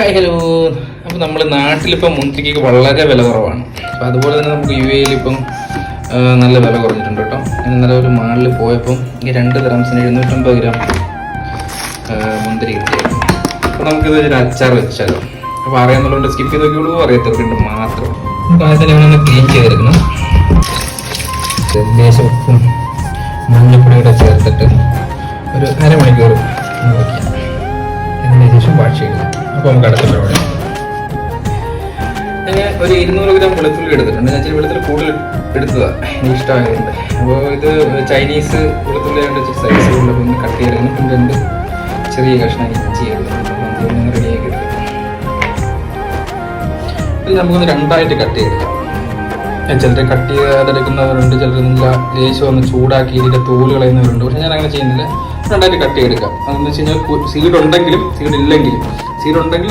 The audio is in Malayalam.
Hi hello. അപ്പോൾ നമ്മൾ നാട്ടിലിപ്പം മുന്തിരിക്ക് വളരെ വില കുറവാണ്. അപ്പോൾ അതുപോലെ തന്നെ നമുക്ക് യു എയിൽ ഇപ്പം നല്ല വില കുറഞ്ഞിട്ടുണ്ട് കേട്ടോ. ഞാൻ ഇന്നലെ ഒരു മാളിൽ പോയപ്പം ഈ 2 ദിർഹംസിന് 750 ഗ്രാം മുന്തിരി കിട്ടിയായിരുന്നു. അപ്പോൾ നമുക്കിത് ഒരു അച്ചാർ വെച്ചാലോ. അപ്പോൾ അറിയാമെന്നുള്ളതുകൊണ്ട് സ്കിപ്പ് ചെയ്ത് നോക്കിയുള്ളൂ, അറിയാത്തവർക്കുണ്ട് മാത്രം. നമുക്ക് ആദ്യം തന്നെ ഒന്ന് ക്ലീൻ ചെയ്തെടുക്കണം. ലേശം ഉപ്പും മഞ്ഞപ്പൊടിയുടെ ചേർത്തിട്ട് ഒരു അരമണിക്കൂർ വയ്ക്കാം. അതിന് ശേഷം വാഷ് ചെയ്യുക. അപ്പോൾ നമുക്ക് അടുത്ത പരിപാടി. ഞാൻ ഒരു 200 ഗ്രാം വെളുത്തുള്ളി എടുത്തിട്ടുണ്ട്. ഞാൻ ഇച്ചിരി വെളുത്തുള്ളി കൂടുതൽ എടുത്തതാണ്, എനിക്ക് ഇഷ്ടമായതുകൊണ്ട്. അപ്പോൾ ഇത് ചൈനീസ് വെളുത്തുള്ളി ആയിട്ട് സൈസ് ഉള്ളപ്പോൾ ഒന്ന് കട്ട് ചെയ്തെടുക്കണം. പിന്നെ 2 ചെറിയ കഷ്ണം ഇഞ്ചി എടുക്കണം. അപ്പോൾ നമുക്കൊന്ന് റെഡിയാക്കി എടുക്കാം. ഇത് നമുക്കൊന്ന് 2ആയിട്ട് കട്ട് ചെയ്തെടുക്കാം. ചിലർ കട്ട് ചെയ്തെടുക്കുന്നവരുണ്ട്, ചിലർ നല്ല ലേശം ഒന്ന് ചൂടാക്കി ഇതിൻ്റെ തോല് കളയുന്നവരുണ്ട്. പക്ഷെ ഞാൻ അങ്ങനെ ചെയ്യുന്നില്ല, 2ആയിട്ട് കട്ട് ചെയ്തെടുക്കാം. അതെന്ന് വെച്ച് കഴിഞ്ഞാൽ സീഡ് ഉണ്ടെങ്കിലും സീഡ് ഇല്ലെങ്കിലും